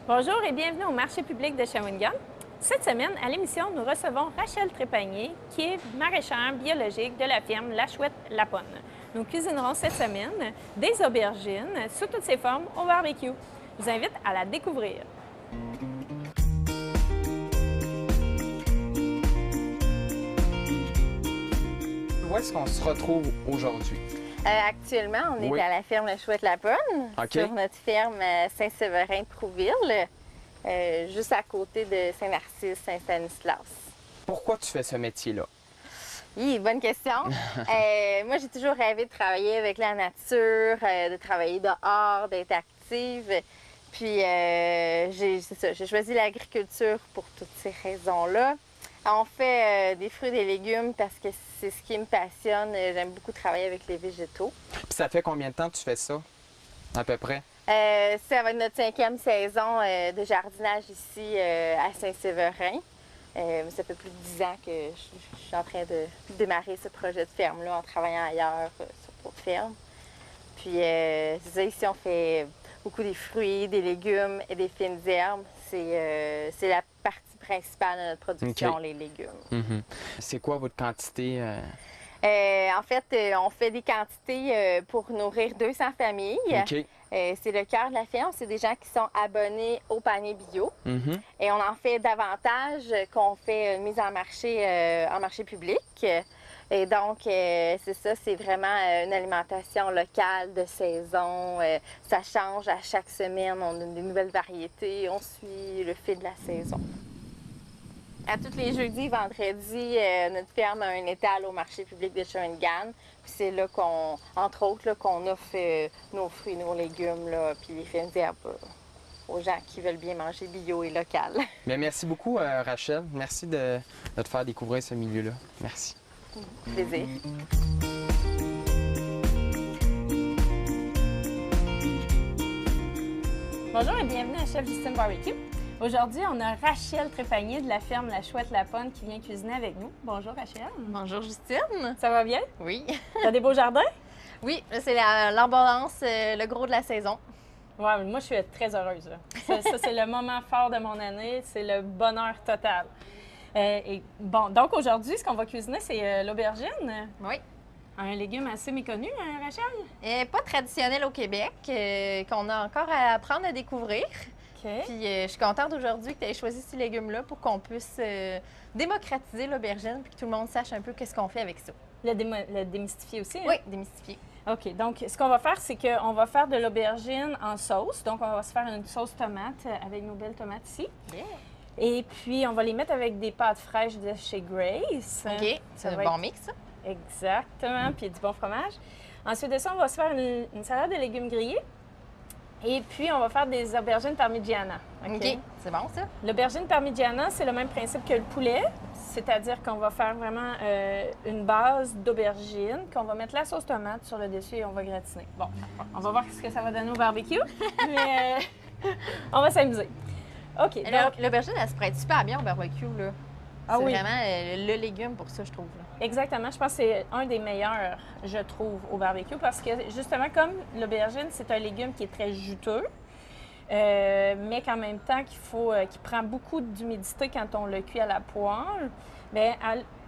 Bonjour et bienvenue au marché public de Shawinigan. Cette semaine, à l'émission, nous recevons Rachel Trépanier, qui est maraîchère biologique de la ferme La Chouette-Laponne. Nous cuisinerons cette semaine des aubergines sous toutes ses formes au barbecue. Je vous invite à la découvrir. Où est-ce qu'on se retrouve aujourd'hui? Actuellement, on est Oui. à la ferme La Chouette-Laponne, OK. sur notre ferme Saint-Séverin de Prouville, juste à côté de Saint-Narcisse, Saint-Stanislas. Pourquoi tu fais ce métier-là? Oui, bonne question. Moi, j'ai toujours rêvé de travailler avec la nature, de travailler dehors, d'être active. Puis, j'ai choisi l'agriculture pour toutes ces raisons-là. On fait des fruits et des légumes parce que c'est ce qui me passionne. J'aime beaucoup travailler avec les végétaux. Puis ça fait combien de temps que tu fais ça, à peu près? Ça va être notre 5e saison de jardinage ici à Saint-Séverin. Ça fait plus de 10 ans que je suis en train de démarrer ce projet de ferme-là en travaillant ailleurs sur d'autres fermes. Puis c'est ça, ici on fait beaucoup des fruits, des légumes et des fines herbes. C'est la partie principale de notre production, OK. les légumes. C'est quoi votre quantité? En fait, on fait des quantités pour nourrir 200 familles. OK. C'est le cœur de la ferme. C'est des gens qui sont abonnés au panier bio. Mhm. Et on en fait davantage qu'on fait une mise en marché public. Et donc, c'est ça, c'est vraiment une alimentation locale de saison. Ça change à chaque semaine. On a des nouvelles variétés. On suit le fil de la saison. À tous les jeudis et vendredis, notre ferme a un étal au marché public de Shawinigan. Puis c'est là qu'on, entre autres, là, qu'on offre nos fruits, nos légumes, là, puis les fines herbes aux gens qui veulent bien manger bio et local. Bien, merci beaucoup, Rachel. Merci de te faire découvrir ce milieu-là. Merci. Plaisir. Bonjour et bienvenue à Chef Justine Barbecue. Aujourd'hui, on a Rachel Trépanier de la ferme La Chouette-Laponne qui vient cuisiner avec nous. Bonjour Rachel. Bonjour Justine. Ça va bien? Oui. T'as des beaux jardins? Oui, là, c'est l'abondance, le gros de la saison. Ouais, moi, je suis très heureuse. Là. Ça, c'est le moment fort de mon année. C'est le bonheur total. Et bon, donc aujourd'hui, ce qu'on va cuisiner, c'est l'aubergine. Oui. Un légume assez méconnu, hein, Rachel? Pas traditionnel au Québec, qu'on a encore à apprendre à découvrir. OK. Puis je suis contente aujourd'hui que tu aies choisi ces légumes-là pour qu'on puisse démocratiser l'aubergine puis que tout le monde sache un peu qu'est-ce qu'on fait avec ça. Le démystifier aussi? Hein? Oui, démystifier. OK. Donc, ce qu'on va faire, c'est qu'on va faire de l'aubergine en sauce. Donc, on va se faire une sauce tomate avec nos belles tomates ici. Yeah. Et puis, on va les mettre avec des pâtes fraîches de chez Grace. OK, c'est Ça un va bon être- mix, ça. Exactement. Puis du bon fromage. Ensuite de ça, on va se faire une salade de légumes grillés. Et puis, on va faire des aubergines parmigiana. OK, c'est bon, ça. L'aubergine parmigiana, c'est le même principe que le poulet, c'est-à-dire qu'on va faire vraiment une base d'aubergine, qu'on va mettre la sauce tomate sur le dessus et on va gratiner. Bon, on va voir ce que ça va donner au barbecue, mais on va s'amuser. OK, donc, L'aubergine, elle se prête super bien au barbecue, là. Ah C'est oui. vraiment le légume pour ça, je trouve. Là. exactement, je pense que c'est un des meilleurs, je trouve, au barbecue, parce que justement, comme l'aubergine, c'est un légume qui est très juteux, mais qu'en même temps, qui prend beaucoup d'humidité quand on le cuit à la poêle, bien,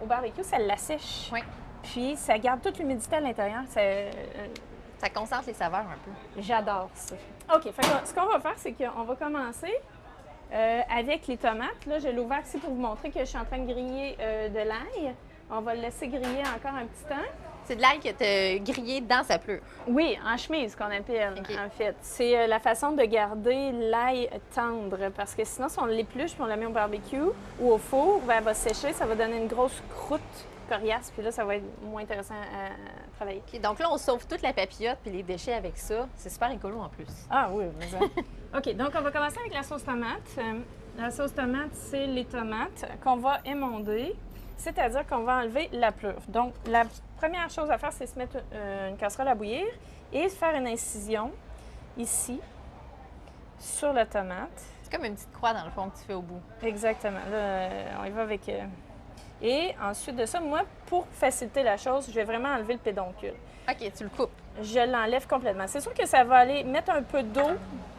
au barbecue, ça l'assèche. Oui. Puis, ça garde toute l'humidité à l'intérieur. Ça concentre les saveurs un peu. J'adore ça. OK, fait que ce qu'on va faire, c'est qu'on va commencer avec les tomates. Là, je l'ai ouvert ici pour vous montrer que je suis en train de griller de l'ail. On va le laisser griller encore un petit temps. C'est de l'ail que tu as grillé dans sa pleure. Oui, en chemise qu'on appelle, OK. en fait. C'est la façon de garder l'ail tendre, parce que sinon, si on l'épluche puis on la met au barbecue ou au four, ben, elle va sécher, ça va donner une grosse croûte coriace, puis là, ça va être moins intéressant à travailler. OK, donc là, on sauve toute la papillote puis les déchets avec ça. C'est super écolo en plus. Ah oui, mais ça. OK, donc on va commencer avec la sauce tomate. La sauce tomate, c'est les tomates qu'on va émonder, c'est-à-dire qu'on va enlever la pleure. Donc, la première chose à faire, c'est se mettre une casserole à bouillir et faire une incision ici, sur la tomate. C'est comme une petite croix dans le fond que tu fais au bout. Exactement. Là, on y va avec... Et ensuite de ça, moi, pour faciliter la chose, je vais vraiment enlever le pédoncule. OK, tu le coupes. Je l'enlève complètement. C'est sûr que ça va aller mettre un peu d'eau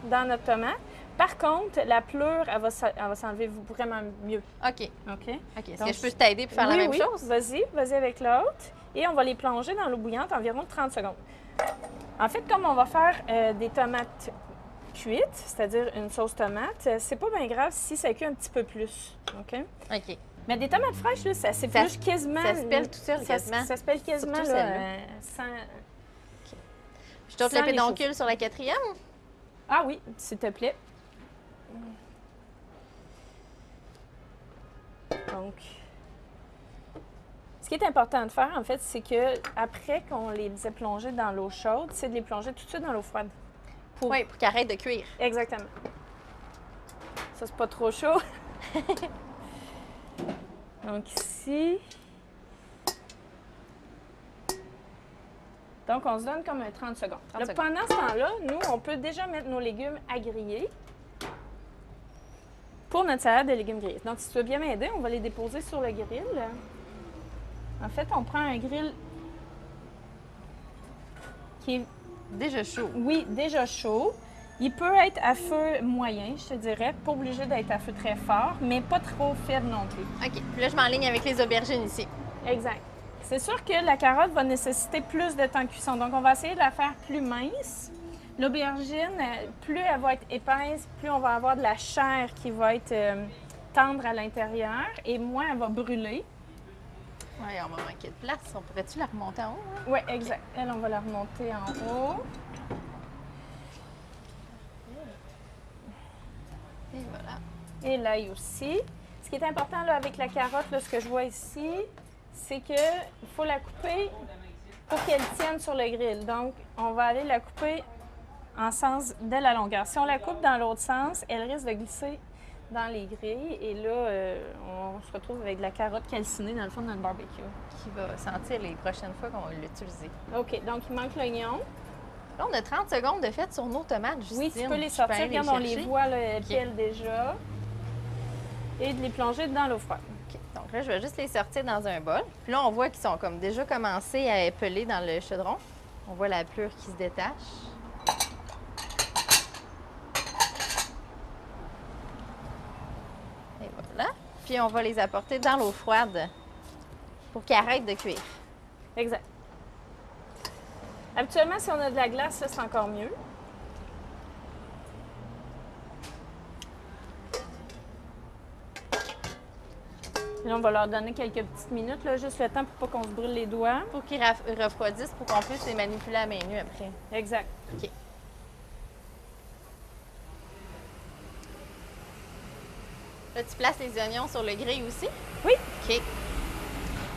dans notre tomate, Par contre, la pleure, elle va s'enlever vraiment mieux. OK. OK? Est-ce Donc, que je peux t'aider pour faire la même chose? Vas-y avec l'autre. Et on va les plonger dans l'eau bouillante environ 30 secondes. En fait, comme on va faire des tomates cuites, c'est-à-dire une sauce tomate, c'est pas bien grave si ça cuit un petit peu plus. OK? OK. Mais des tomates fraîches, là, ça s'épluche quasiment. Ça se pèle tout seul, quasiment. Ça se pèle quasiment Surtout là, celle-là. sans... Je t'ôte Sans le les pédoncule sur la 4e? Ah oui, s'il te plaît. Donc, ce qui est important de faire, en fait, c'est que après qu'on les ait plongés dans l'eau chaude, c'est de les plonger tout de suite dans l'eau froide. Oui, pour qu'ils arrêtent de cuire. Exactement. Ça, c'est pas trop chaud. Donc ici. Donc, on se donne comme un 30 secondes. 30 secondes. Pendant ce temps-là, nous, on peut déjà mettre nos légumes à griller pour notre salade de légumes grillés. Donc, si tu veux bien m'aider, on va les déposer sur le grill. En fait, on prend un grill qui est, Déjà chaud. oui, déjà chaud. Il peut être à feu moyen, je te dirais. Pas obligé d'être à feu très fort, mais pas trop faible non plus. OK. Puis là, je m'enligne avec les aubergines ici. Exact. C'est sûr que la carotte va nécessiter plus de temps de cuisson. Donc, on va essayer de la faire plus mince. L'aubergine, plus elle va être épaisse, plus on va avoir de la chair qui va être tendre à l'intérieur et moins elle va brûler. Oui, on va manquer de place. On pourrait-tu la remonter en haut? Hein? Oui, exact. Elle, on va la remonter en haut. Et voilà. Et l'ail aussi. Ce qui est important là, avec la carotte, là, ce que je vois ici, c'est qu'il faut la couper pour qu'elle tienne sur le grill. Donc, on va aller la couper en sens de la longueur. Si on la coupe dans l'autre sens, elle risque de glisser dans les grilles. Et là, on se retrouve avec de la carotte calcinée dans le fond de notre barbecue. Qui va sentir les prochaines fois qu'on va l'utiliser. OK, donc il manque l'oignon. Là, on a 30 secondes de fait sur nos tomates, Justine. Oui, tu peux les Je sortir. aller Regarde, on les chercher. voit, là, elles pèlent déjà. Et de les plonger dans l'eau froide. OK. Donc là, je vais juste les sortir dans un bol. Puis là, on voit qu'ils sont comme déjà commencés à épeler dans le chaudron. On voit la pleure qui se détache. Et voilà. Puis on va les apporter dans l'eau froide pour qu'ils arrêtent de cuire. Exact. Habituellement, si on a de la glace, ça, c'est encore mieux. Et là, on va leur donner quelques petites minutes, là, juste le temps pour pas qu'on se brûle les doigts. Pour qu'ils refroidissent, pour qu'on puisse les manipuler à main nue après. Exact. OK. Là, tu places les oignons sur le grill aussi? Oui. OK.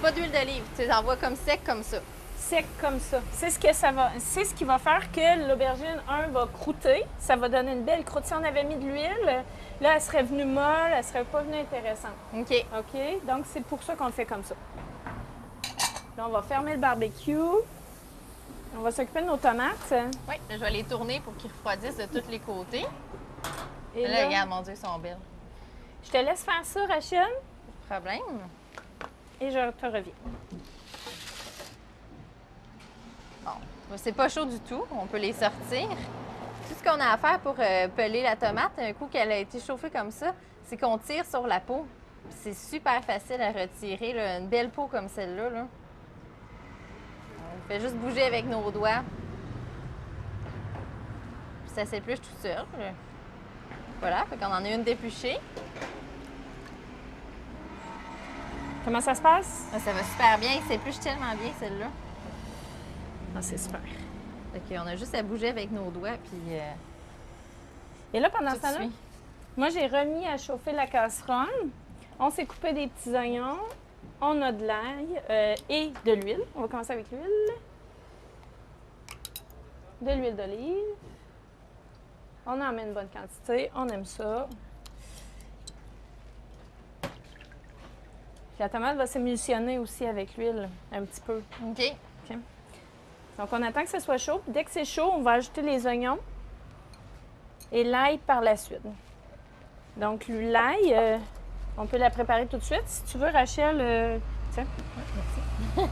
Pas d'huile d'olive. Tu les envoies comme sec, comme ça. Sec comme ça. C'est ce que ça va. C'est ce qui va faire que l'aubergine, va croûter. Ça va donner une belle croûte. Si on avait mis de l'huile, là, elle serait venue molle, elle serait pas venue intéressante. OK. OK? Donc, c'est pour ça qu'on le fait comme ça. Là, on va fermer le barbecue. On va s'occuper de nos tomates. Oui, là, je vais les tourner pour qu'ils refroidissent de tous les côtés. Et Là, regarde, mon Dieu, ils sont belles. je te laisse faire ça, Rachel, Problème? et je te reviens. Bon, c'est pas chaud du tout. On peut les sortir. Tout ce qu'on a à faire pour peler la tomate, un coup qu'elle a été chauffée comme ça, c'est qu'on tire sur la peau. Puis c'est super facile à retirer, là, une belle peau comme celle-là. Là. On fait juste bouger avec nos doigts. Puis ça s'épluche tout seul. Là. Voilà, fait qu'on en a une d'épluchée. Comment ça se passe? Ah, ça va super bien. Il s'épluche tellement bien, celle-là. Ah, c'est super. Fait qu'on a juste à bouger avec nos doigts, puis Et là, pendant tout ce temps-là, suit. moi, j'ai remis à chauffer la casserole. On s'est coupé des petits oignons. On a de l'ail et de l'huile. On va commencer avec l'huile. De l'huile d'olive. On en met une bonne quantité. On aime ça. Puis la tomate va s'émulsionner aussi avec l'huile, un petit peu. OK. Donc, on attend que ce soit chaud. Dès que c'est chaud, on va ajouter les oignons et l'ail par la suite. Donc, l'ail, on peut la préparer tout de suite. Si tu veux, Rachel, tiens. Merci.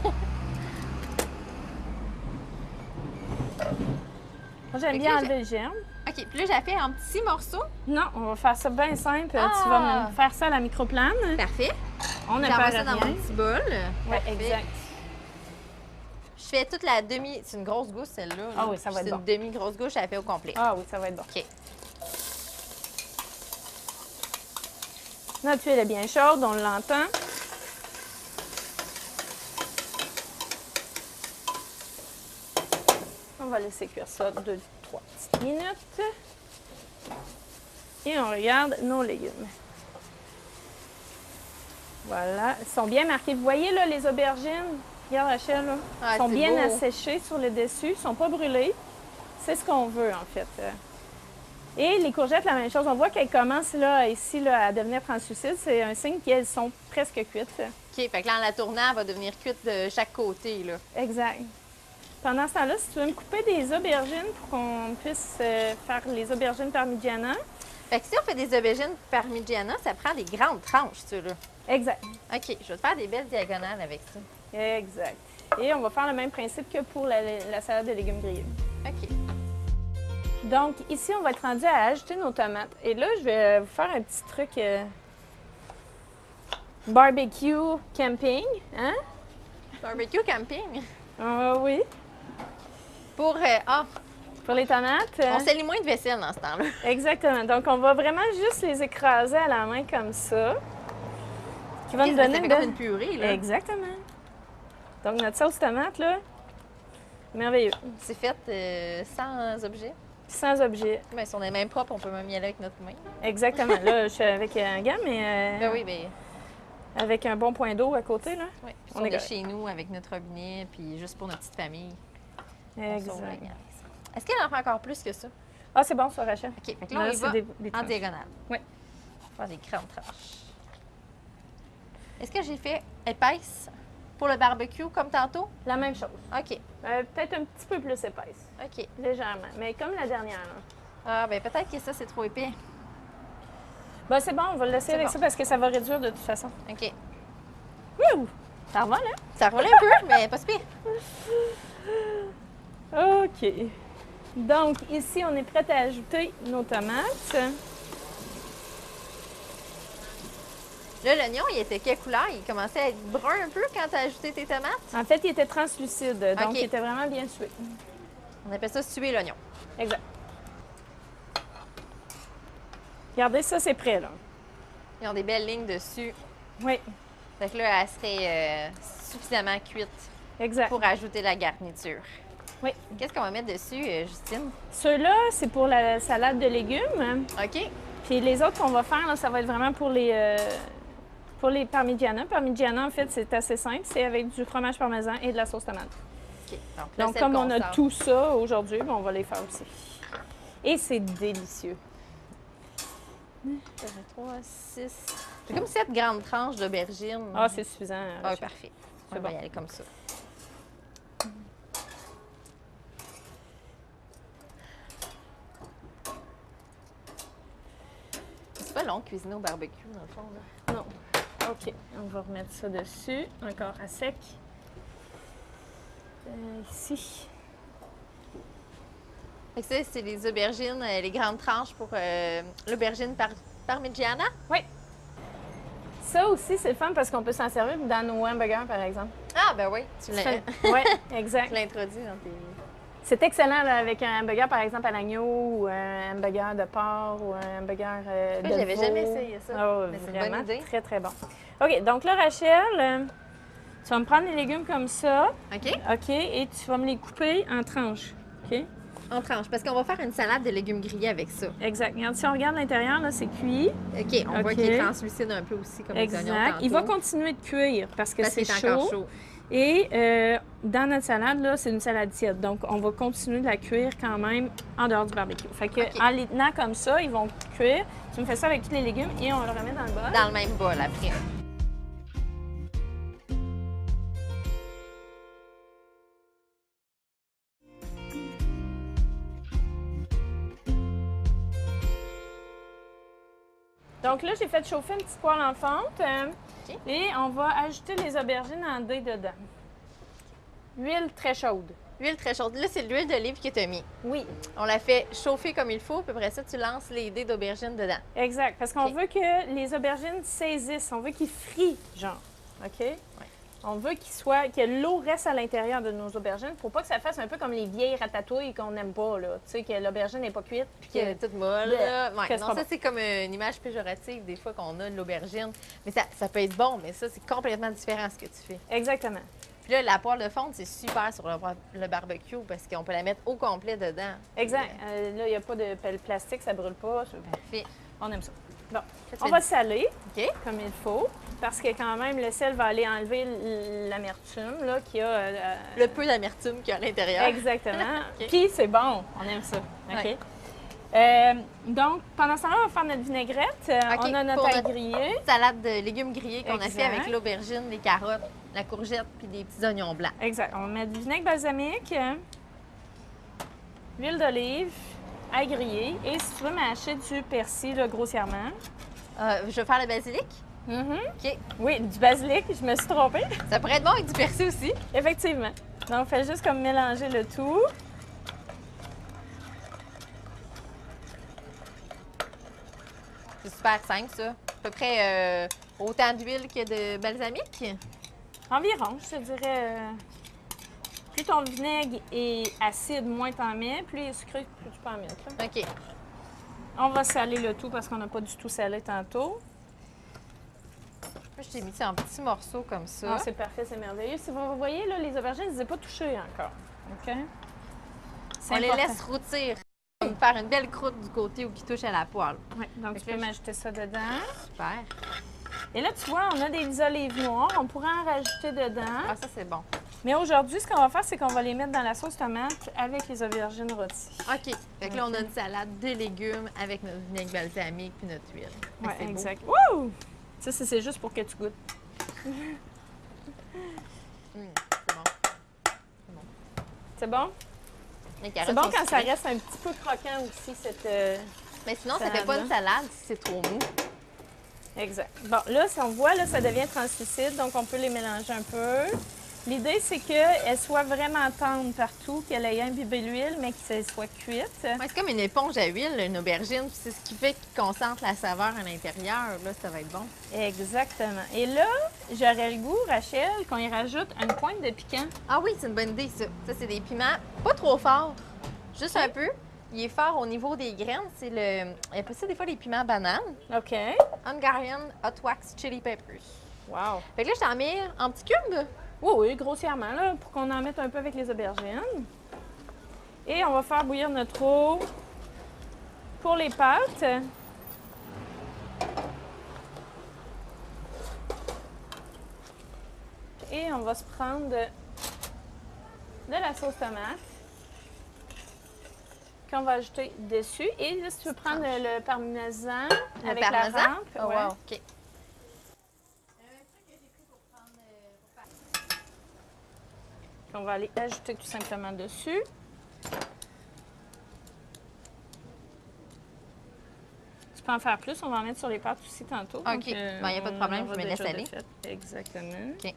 Moi, j'aime Fait que bien là, enlever le germe. OK, puis là, j'ai fait en petits morceaux. Non, on va faire ça bien simple. Tu Ah! vas me faire ça à la microplane. Parfait. On ne J'envoie perd ça dans rien. mon petit bol. Oui, Parfait. exact. Je fais toute la demi... C'est une grosse gousse, celle-là. là. Ah oui, ça va être C'est bon. une demi-grosse gousse, je la fais au complet. Ah oui, ça va être bon. OK. Notre huile est bien chaude, on l'entend. On va laisser cuire ça 2-3 petites minutes. Et on regarde nos légumes. Voilà, ils sont bien marqués. Vous voyez là les aubergines? Regarde Rachel, là. Ah, Ils sont c'est bien beau. asséchés sur le dessus, ils ne sont pas brûlés. C'est ce qu'on veut en fait. Et les courgettes, la même chose. On voit qu'elles commencent là, ici là, à devenir translucides. C'est un signe qu'elles sont presque cuites. OK, fait que là, en la tournant, elle va devenir cuite de chaque côté, là. Exact. Pendant ce temps-là, si tu veux me couper des aubergines pour qu'on puisse faire les aubergines parmigiana. Fait que si on fait des aubergines parmigiana, ça prend des grandes tranches, ça, là. Exact. OK, je vais te faire des belles diagonales avec ça. Exact. Et on va faire le même principe que pour la salade de légumes grillés. OK. Donc, ici, on va être rendu à ajouter nos tomates. Et là, je vais vous faire un petit truc barbecue camping. Hein? Barbecue camping. Oui. Pour... Pour les tomates. on salit moins de vaisselle dans ce temps-là. Exactement. Donc, on va vraiment juste les écraser à la main comme ça. Qui va nous donner ça fait comme une purée, là. Exactement. Donc, notre sauce tomate, là, merveilleux. C'est fait sans objet. Sans objet. Mais si on est même propre, on peut même y aller avec notre main. Exactement. Là, je suis avec un gars, mais Ben oui, ben avec un bon point d'eau à côté, là. oui. Puis On on est est correct. chez nous avec notre robinet, puis juste pour notre petite famille. On sauve la Exact. gang avec ça. Est-ce qu'elle en fait encore plus que ça? Ah, c'est bon, ça, Rachel. OK, fait que là, on y c'est va des en tranches. diagonale. Oui. On va faire des grandes tranches. Est-ce que j'ai fait épaisse pour le barbecue comme tantôt? La même chose. OK. Peut-être un petit peu plus épaisse. OK. Légèrement. Mais comme la dernière, là. Ah, ben peut-être que ça, c'est trop épais. Ben, c'est bon, on va le laisser C'est avec bon. ça parce que ça va réduire de toute façon. OK. Wouh! Ça revole, hein? Ça roule un peu, mais pas si pire. OK. Donc, ici, on est prêt à ajouter nos tomates. Là, l'oignon, il était quelle couleur? Il commençait à être brun un peu quand tu as ajouté tes tomates? En fait, il était translucide, donc OK. il était vraiment bien sué. On appelle ça suer l'oignon. Exact. Regardez, ça, c'est prêt, là. Ils ont des belles lignes dessus. Oui, Fait que là, elle serait suffisamment cuite exact. pour ajouter la garniture. Oui. Qu'est-ce qu'on va mettre dessus, Justine? Ceux-là, c'est pour la salade de légumes. OK. Puis les autres qu'on va faire, là, ça va être vraiment pour les parmigiana. Parmigiana, en fait, c'est assez simple. C'est avec du fromage parmesan et de la sauce tomate. OK. Là, Donc, celle comme on qu'on a sort. tout ça aujourd'hui, ben, on va les faire aussi. Et c'est délicieux. 3, 6. J'ai comme 7 grandes tranches d'aubergines. Ah, c'est suffisant. Ah, Rachel. parfait. C'est On va bon. y aller comme ça. C'est pas long de cuisiner au barbecue, dans le fond. Là. Non. OK. On va remettre ça dessus, encore à sec. Ici. Fait que ça, c'est les aubergines, les grandes tranches pour l'aubergine parmigiana. Oui. Ça aussi, c'est le fun parce qu'on peut s'en servir dans nos hamburgers, par exemple. Ah, ben oui, tu Oui, exact. l'introduis dans tes... C'est excellent là, avec un hamburger, par exemple, à l'agneau ou un hamburger de porc ou un hamburger de veau. J'avais jamais essayé ça. Ah, Mais c'est une vraiment bonne idée. très, très bon. OK, donc là, Rachel, tu vas me prendre les légumes comme ça. OK? OK, et tu vas me les couper en tranches. OK? En tranches, parce qu'on va faire une salade de légumes grillés avec ça. Exact. Regarde, si on regarde l'intérieur, là, c'est cuit. OK, on voit OK. qu'il est translucide un peu aussi, comme les oignons Exact. tantôt. Il va continuer de cuire parce que Parce c'est qu'il est encore chaud. chaud. Et dans notre salade, là, c'est une salade tiède. Donc, on va continuer de la cuire quand même en dehors du barbecue. Fait que, OK. en les tenant comme ça, ils vont cuire. Tu me fais ça avec tous les légumes et on le remet dans le bol. Dans le même bol après. Donc là, j'ai fait chauffer une petite poêle en fonte. OK. Et on va ajouter les aubergines en dés dedans. Huile très chaude. L'huile très chaude. Là, c'est l'huile d'olive que tu as mis. Oui, On la fait chauffer comme il faut, puis après ça, tu lances les dés d'aubergine dedans. exact. Parce qu'on OK. veut que les aubergines saisissent. On veut qu'ils frient, genre. OK? On veut que l'eau reste à l'intérieur de nos aubergines pour pas que ça fasse un peu comme les vieilles ratatouilles qu'on n'aime pas, là. Tu sais, que l'aubergine n'est pas cuite. Puis Qui est toute molle. Bleh. Là. Ouais, Que c'est non, pas ça, bon. c'est comme une image péjorative des fois qu'on a de l'aubergine. Mais ça peut être bon, mais ça, c'est complètement différent ce que tu fais. Exactement. Puis là, la poêle de fonte, c'est super sur le barbecue parce qu'on peut la mettre au complet dedans. Exact. Là, il n'y a pas de pelle plastique, ça brûle pas. Parfait. On aime ça. Bon, Fait que on tu va fais- saler OK. comme il faut parce que quand même, le sel va aller enlever l'amertume là, qu'il y a. Le peu d'amertume qu'il y a à l'intérieur. Exactement. OK. Puis c'est bon, on aime ça. OK? Ouais. Donc, pendant ce temps-là, on va faire notre vinaigrette. OK, On a notre pour ail notre- grillé. Salade de légumes grillés qu'on a fait Exact. avec l'aubergine, les carottes, la courgette puis des petits oignons blancs. Exact. On va mettre du vinaigre balsamique, l'huile d'olive, ail grillé et si tu veux mâcher du persil là, grossièrement. Je vais faire le basilic. Mhm. OK. Oui, du basilic, je me suis trompée. Ça pourrait être bon avec du persil aussi. Effectivement. Donc, on fait juste comme mélanger le tout. C'est super simple, ça. À peu près autant d'huile que de balsamique. Environ, je te dirais. Plus ton vinaigre est acide, moins t'en mets. Plus il est sucré, plus tu peux en mettre. là. OK. On va saler le tout parce qu'on n'a pas du tout salé tantôt. Moi, je t'ai mis ça en petits morceaux comme ça. Ah, c'est parfait, c'est merveilleux. Si vous voyez, là, les aubergines, je ne les ai pas touchées encore. OK? C'est On les important. laisse rôtir. Faire une belle croûte du côté où qui touche à la poêle. Ouais, donc, tu peux m'ajouter ça dedans. Super. Et là, tu vois, on a des olives noires. On pourrait en rajouter dedans. Ah, ça, c'est bon. Mais aujourd'hui, ce qu'on va faire, c'est qu'on va les mettre dans la sauce tomate avec les aubergines rôties. OK. Fait que là, on a une salade de légumes avec notre vinaigre balsamique puis notre huile. Fait que Oui, c'est beau. exact. Wouh! Ça, c'est juste pour que tu goûtes. C'est bon. C'est bon? Les carottes C'est bon sont quand ça sucrées. reste un petit peu croquant aussi, cette... Mais sinon, ça fait pas une salade si c'est trop mou. Exact. Bon, là, si on voit, là, ça devient translucide, donc on peut les mélanger un peu. L'idée, c'est qu'elle soit vraiment tendre partout, qu'elle ait imbibé l'huile, mais qu'elle soit cuite. Ouais, c'est comme une éponge à huile, une aubergine. Puis c'est ce qui fait qu'il concentre la saveur à l'intérieur. Là, ça va être bon. Exactement. Et là, j'aurais le goût, Rachel, qu'on y rajoute une pointe de piquant. Ah oui, c'est une bonne idée, ça. Ça, c'est des piments pas trop forts. Juste un peu. Il est fort au niveau des graines. C'est le... Il y a pas ça des fois des piments bananes. OK. Hungarian Hot Wax Chili Peppers. Wow. Fait que là, je t'en mets en petits cubes. Oui, oui, grossièrement, là, pour qu'on en mette un peu avec les aubergines. Et on va faire bouillir notre eau pour les pâtes. Et on va se prendre de la sauce tomate qu'on va ajouter dessus. Et là, si tu veux prendre le parmesan Le avec parmesan. la rampe, Oh, ouais. wow. OK. On va aller ajouter tout simplement dessus. Tu peux en faire plus, on va en mettre sur les pâtes aussi tantôt. OK. Donc, Bon, il n'y a pas de on problème, aura je me laisse déjà aller. de fait. Exactement. OK.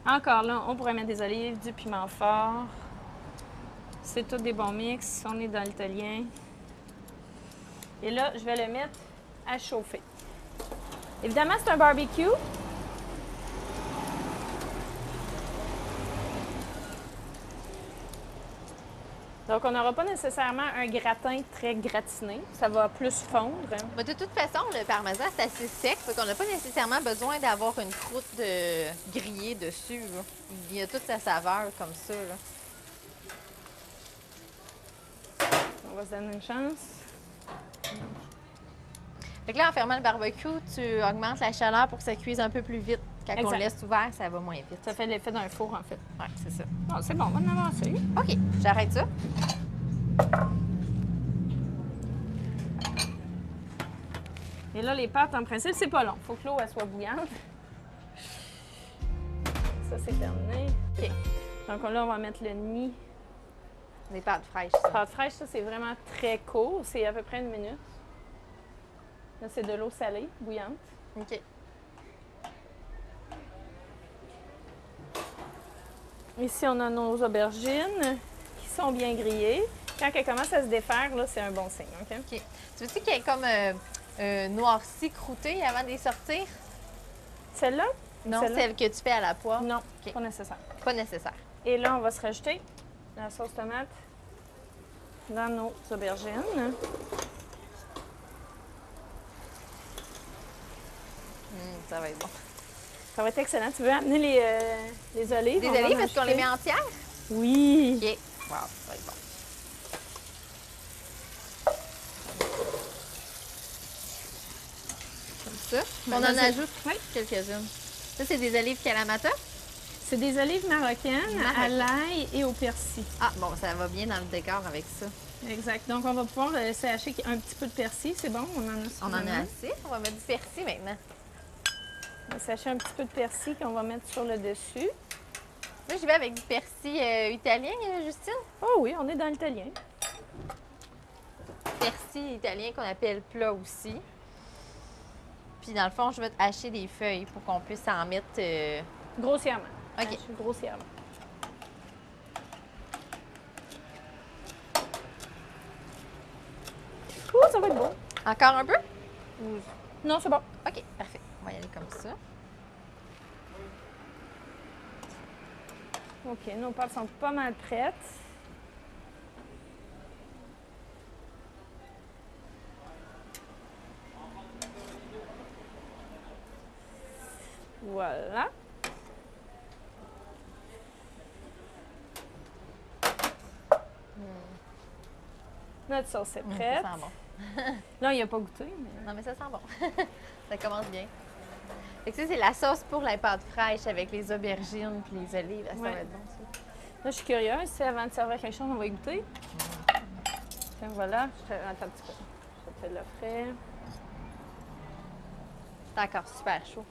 Encore là, on pourrait mettre des olives, du piment fort. C'est tout des bons mix. On est dans l'italien. Et là, je vais le mettre à chauffer. Évidemment, c'est un barbecue. Donc, on n'aura pas nécessairement un gratin très gratiné. Ça va plus fondre. Mais de toute façon, le parmesan, c'est assez sec. Fait qu'on n'a pas nécessairement besoin d'avoir une croûte de grillée dessus. Là. Il y a toute sa saveur comme ça. Là. On va se donner une chance. Fait que là, en fermant le barbecue, tu augmentes la chaleur pour que ça cuise un peu plus vite. Quand on Exact. le laisse ouvert, ça va moins vite. Ça fait l'effet d'un four, en fait. Ouais, c'est ça. Bon, c'est bon, on va en avancer. OK, j'arrête ça. Et là, les pâtes, en principe, c'est pas long. Faut que l'eau elle soit bouillante. Ça, c'est terminé. OK. Donc là, on va mettre le nid. Des pâtes fraîches, ça. Pâte fraîche, ça, c'est vraiment très court. C'est à peu près 1 minute. Là, c'est de l'eau salée, bouillante. OK. Ici, on a nos aubergines qui sont bien grillées. Quand elles commencent à se défaire, là, c'est un bon signe. OK? OK. Tu veux-tu qu'il y ait comme noirci croûté avant de les sortir? Celle-là? Non, Celle-là? celle que tu fais à la poire? Non, OK. pas nécessaire. Pas nécessaire. Et là, on va se rajouter la sauce tomate dans nos aubergines. Ça va être bon. Ça va être excellent. Tu veux amener les olives? Des On va olives, en est-ce qu'on les ajouter. met entières? Oui. OK. Wow, ça va être bon. Comme ça. On en Vas-y. ajoute Oui. quelques-unes. Ça, c'est des olives Kalamata? C'est des olives marocaines à Marocaines. l'ail et au persil. Ah, bon, ça va bien dans le décor avec ça. Exact. Donc, on va pouvoir laisser hacher un petit peu de persil. C'est bon? On en a On en a suffisamment. assez. On va mettre du persil maintenant. On va sécher un petit peu de persil qu'on va mettre sur le dessus. Là, j'y vais avec du persil italien, Justine. Oh oui, on est dans l'italien. Persil italien qu'on appelle plat aussi. Puis dans le fond, je vais hacher des feuilles pour qu'on puisse en mettre. Grossièrement. OK. Haché grossièrement. Ouh, ça va être bon. Encore un peu? Non, c'est bon. OK, parfait. On va y aller comme ça. OK, nos pâtes sont pas mal prêtes. Voilà. Notre sauce est prête. Ça sent bon. Là, il n'y a pas goûté, mais... Non, mais ça sent bon. Ça commence bien. Fait que ça, c'est la sauce pour la pâte fraîche avec les aubergines puis les olives. Ça Ouais. va être bon, ça. Là, je suis curieuse. Si avant de servir quelque chose, on va y goûter. Tiens, voilà. Attends un petit peu. Je te fais le frais. C'est encore super chaud.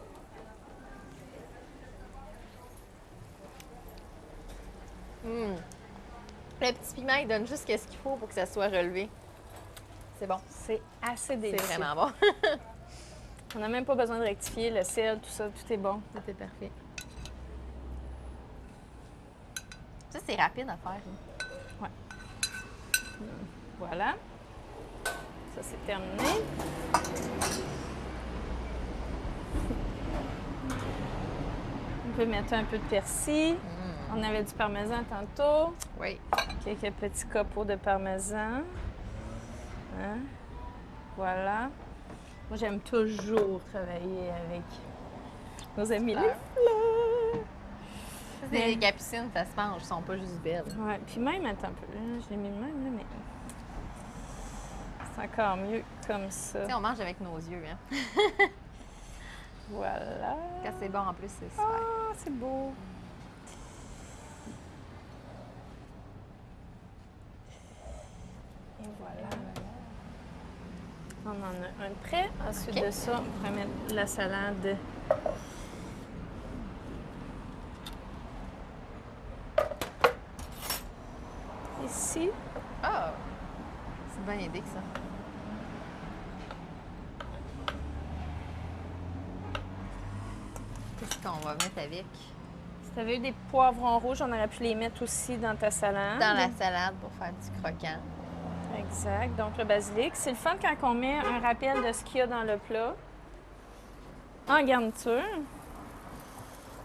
Le petit piment, il donne juste ce qu'il faut pour que ça soit relevé. C'est bon. C'est assez C'est délicieux. vraiment bon. On n'a même pas besoin de rectifier le sel, tout ça, tout est bon. C'était parfait. Ça, c'est rapide à faire. hein. Voilà. Ça, c'est terminé. On peut mettre un peu de persil. On avait du parmesan tantôt. Oui. Quelques petits copeaux de parmesan. Hein? Voilà. Moi, j'aime toujours travailler avec nos amis les Super. fleurs. Ça, c'est des capucines, ça se mange, elles sont pas juste belles. Ouais, puis même, attends un peu, là, je l'ai mis de même, là, mais c'est encore mieux comme ça. Tu sais, on mange avec nos yeux. Hein. Voilà. Quand c'est bon, en plus, c'est super. Ah, c'est beau. Et voilà. On en a un de prêt. Ensuite OK. de ça, on pourrait mettre la salade. Ici. Oh! C'est une bonne idée, que ça. Qu'est-ce qu'on va mettre avec? Si tu avais eu des poivrons rouges, on aurait pu les mettre aussi dans ta salade. Dans la salade pour faire du croquant. Exact. Donc, le basilic. C'est le fun quand on met un rappel de ce qu'il y a dans le plat en garniture.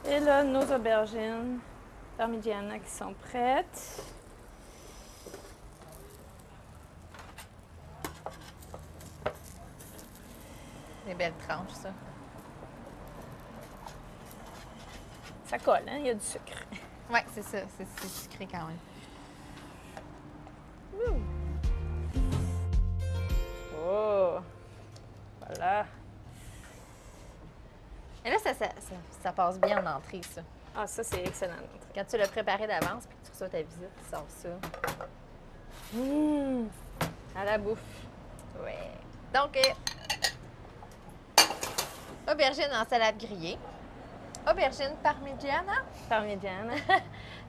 Et là, nos aubergines parmigiana qui sont prêtes. Des belles tranches, ça. Ça colle, hein? Il y a du sucre. Oui, c'est ça. C'est sucré quand même. Oh! Voilà. Et là, ça passe bien en entrée, ça. Ah, ça, c'est excellent. Quand tu l'as préparé d'avance puis que tu reçois ta visite, tu sors ça. À la bouffe. Ouais. Donc, aubergine en salade grillée. aubergine parmigiana. Parmigiana.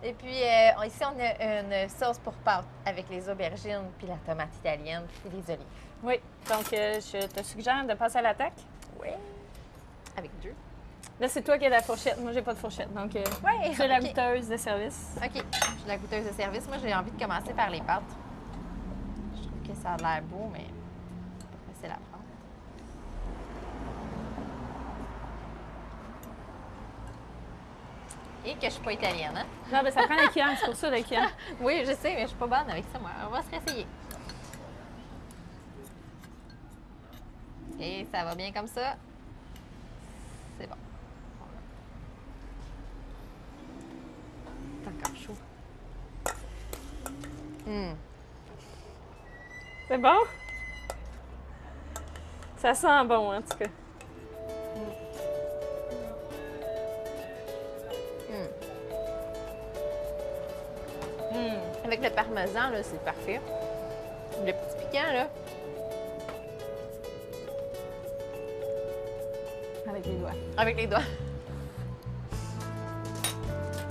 Et puis ici, on a une sauce pour pâtes avec les aubergines, puis la tomate italienne, puis les olives. Oui. Donc, je te suggère de passer à l'attaque. Oui. Avec deux. Là, c'est toi qui as la fourchette. Moi, j'ai pas de fourchette. Donc, Ouais, c'est la ok. goûteuse de service. OK. Je suis la goûteuse de service. Moi, j'ai envie de commencer par les pâtes. Je trouve que ça a l'air beau, mais pas facile à prendre. Et que je suis pas italienne, hein? Non, mais ça prend la cuillère. C'est pour ça, la cuillère. Oui, je sais, mais je suis pas bonne avec ça, moi. On va se réessayer. Et ça va bien comme ça. C'est bon. C'est encore chaud. C'est bon? Ça sent bon, en tout cas. Avec le parmesan, là, c'est parfait. Le petit piquant, là. Avec les doigts. Avec les doigts.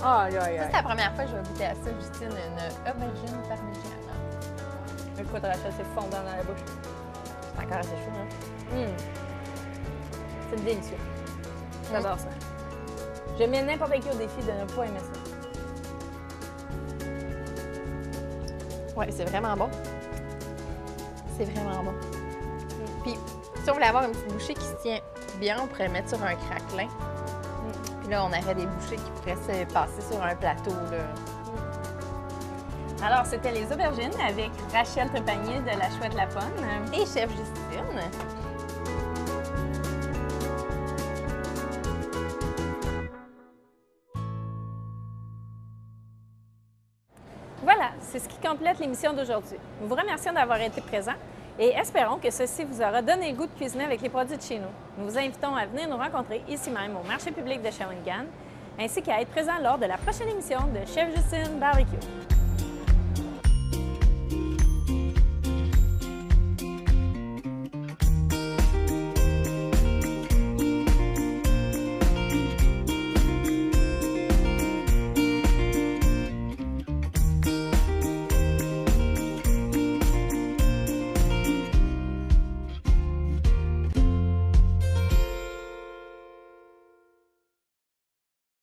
Aïe, aïe, Ça, aïe. c'est la première fois que je vais goûter à ça, Justine, une aubergine parmigiana. Écoute, Rachel, c'est fondant dans la bouche. C'est encore assez chaud, hein? C'est délicieux. J'adore ça. Je mets n'importe qui au défi de ne pas aimer ça. Oui, c'est vraiment bon. C'est vraiment bon. Puis, si on voulait avoir une petite bouchée qui se tient bien, on pourrait le mettre sur un craquelin. Puis là, on aurait des bouchées qui pourraient se passer sur un plateau, là. Alors, c'était les aubergines avec Rachel Trépanier de La Chouette Laponne. Et chef Justine. Voilà, c'est ce qui complète l'émission d'aujourd'hui. Nous vous remercions d'avoir été présents et espérons que ceci vous aura donné le goût de cuisiner avec les produits de chez nous. Nous vous invitons à venir nous rencontrer ici même au marché public de Shawinigan, ainsi qu'à être présents lors de la prochaine émission de Chef Justine Barbecue.